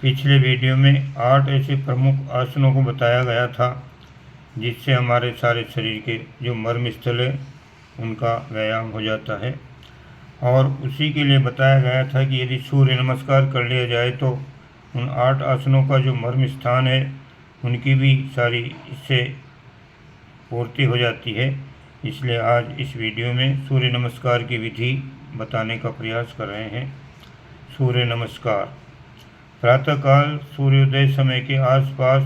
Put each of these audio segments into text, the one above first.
पिछले वीडियो में 8 ऐसे प्रमुख आसनों को बताया गया था जिससे हमारे सारे शरीर के जो मर्म स्थल है उनका व्यायाम हो जाता है। और उसी के लिए बताया गया था कि यदि सूर्य नमस्कार कर लिया जाए तो उन 8 आसनों का जो मर्म स्थान है उनकी भी सारी इससे पूर्ति हो जाती है। इसलिए आज इस वीडियो में सूर्य नमस्कार की विधि बताने का प्रयास कर रहे हैं। सूर्य नमस्कार। प्रातःकाल सूर्योदय समय के आसपास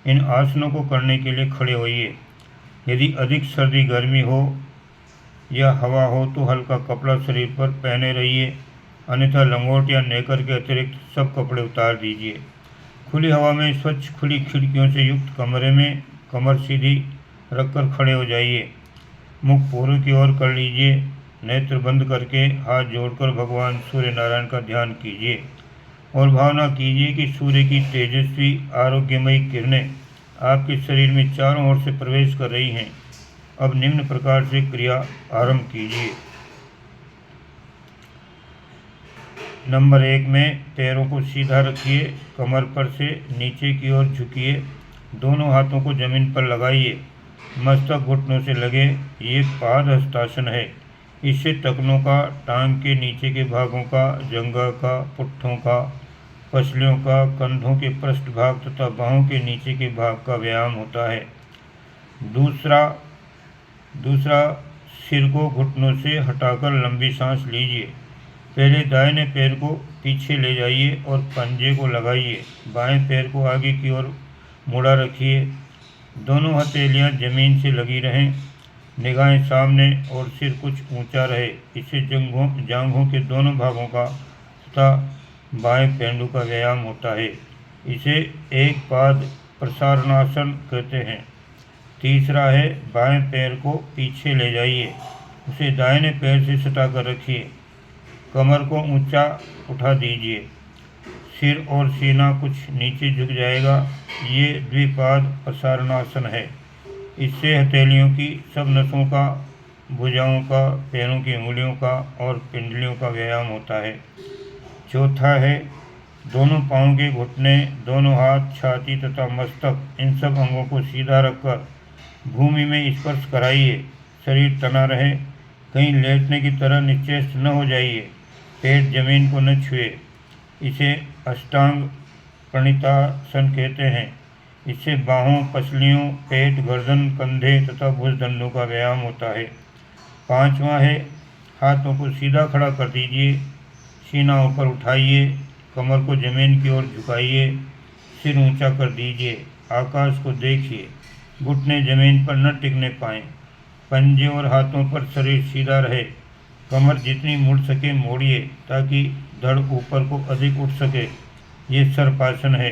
इन आसनों को करने के लिए खड़े होइए। यदि अधिक सर्दी गर्मी हो या हवा हो तो हल्का कपड़ा शरीर पर पहने रहिए, अन्यथा लंगोट या नेकर के अतिरिक्त सब कपड़े उतार दीजिए। खुली हवा में स्वच्छ खुली खिड़कियों से युक्त कमरे में कमर सीधी रखकर खड़े हो जाइए। मुख पूर्व की ओर कर लीजिए। नेत्र बंद करके हाथ जोड़कर भगवान सूर्य नारायण का ध्यान कीजिए और भावना कीजिए कि सूर्य की तेजस्वी आरोग्यमयी किरणें आपके शरीर में चारों ओर से प्रवेश कर रही हैं। अब निम्न प्रकार से क्रिया आरंभ कीजिए। नंबर 1 में पैरों को सीधा रखिए, कमर पर से नीचे की ओर झुकिए, दोनों हाथों को जमीन पर लगाइए, मस्तक घुटनों से लगे। ये पाद हस्तासन है। इससे टखनों का, टांग के नीचे के भागों का, जंघा का, पुट्ठों का, पसलियों का, कंधों के पृष्ठभाग तथा बाहों के नीचे के भाग का व्यायाम होता है। दूसरा सिर को घुटनों से हटाकर लंबी सांस लीजिए। पहले दाहिने पैर को पीछे ले जाइए और पंजे को लगाइए। बाएं पैर को आगे की ओर मुड़ा रखिए। दोनों हथेलियां जमीन से लगी रहें, निगाहें सामने और सिर कुछ ऊंचा रहे। इससे जांघों के दोनों भागों का तथा बाएं पेंडु का व्यायाम होता है। इसे एक पाद प्रसारणासन कहते हैं। तीसरा है बाएं पैर को पीछे ले जाइए, उसे दाहिने पैर से सटाकर रखिए, कमर को ऊंचा उठा दीजिए, सिर और सीना कुछ नीचे झुक जाएगा। ये द्विपाद प्रसारणासन है। इससे हथेलियों की सब नसों का, भुजाओं का, पैरों की उंगलियों का और पिंडलियों का व्यायाम होता है। चौथा है दोनों पांवों के घुटने, दोनों हाथ, छाती तथा मस्तक, इन सब अंगों को सीधा रखकर भूमि में स्पर्श कराइए। शरीर तना रहे, कहीं लेटने की तरह निश्चेष्ट न हो जाइए। पेट जमीन को न छुए। इसे अष्टांग प्रणितासन कहते हैं। इससे बाहों, पसलियों, पेट, गर्दन, कंधे तथा भुजदंडों का व्यायाम होता है। पांचवा है हाथों को सीधा खड़ा कर दीजिए, सीना ऊपर उठाइए, कमर को जमीन की ओर झुकाइए, सिर ऊंचा कर दीजिए, आकाश को देखिए, घुटने जमीन पर न टिकने पाएं। पंजे और हाथों पर शरीर सीधा रहे, कमर जितनी मुड़ सके मोड़िए ताकि धड़ ऊपर को अधिक उठ सके। ये सर्पासन है।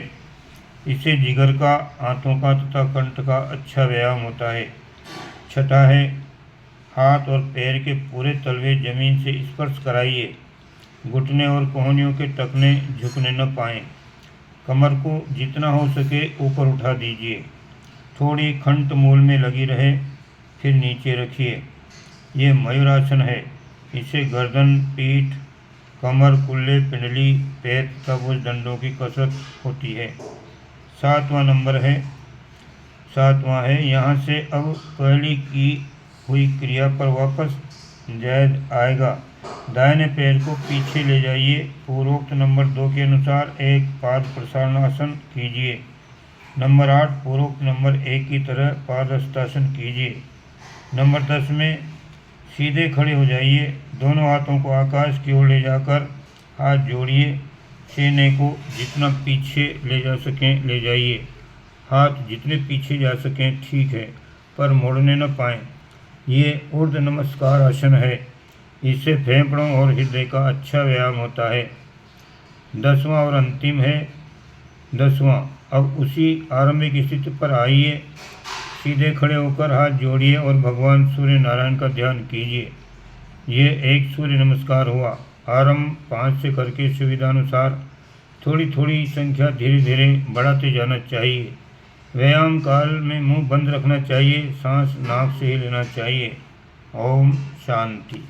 इससे जिगर का, आंतों का तथा कंठ का अच्छा व्यायाम होता है। छठा है हाथ और पैर के पूरे तलवे जमीन से स्पर्श कराइए, घुटने और कोहनियों के टखने झुकने न पाएं। कमर को जितना हो सके ऊपर उठा दीजिए, थोड़ी खंट मूल में लगी रहे, फिर नीचे रखिए। ये मयूरासन है। इससे गर्दन, पीठ, कमर, कुल्ले, पिंडली, पैर तथा भुजदंडों की कसरत होती है। सातवां है यहाँ से अब पहली की हुई क्रिया पर वापस जायद आएगा। दाहिने पैर को पीछे ले जाइए। पूर्वोक्त नंबर 2 के अनुसार एक पाद प्रसारणासन कीजिए। नंबर 8 पूर्वोक्त नंबर 1 की तरह पाद हस्तासन कीजिए। नंबर 10 में सीधे खड़े हो जाइए। दोनों हाथों को आकाश की ओर ले जाकर हाथ जोड़िए। सीने को जितना पीछे ले जा सकें ले जाइए। हाथ जितने पीछे जा सकें ठीक है, पर मोड़ने न पाएं। ये ऊर्ध्व नमस्कार आसन है। इससे फेफड़ों और हृदय का अच्छा व्यायाम होता है। 10वां और अंतिम है। 10वां अब उसी आरंभिक स्थिति पर आइए। सीधे खड़े होकर हाथ जोड़िए और भगवान सूर्य नारायण का ध्यान कीजिए। ये एक सूर्य नमस्कार हुआ। आरंभ 5 से करके सुविधानुसार थोड़ी थोड़ी संख्या धीरे धीरे बढ़ाते जाना चाहिए। व्यायाम काल में मुंह बंद रखना चाहिए, सांस नाक से ही लेना चाहिए। ओम शांति।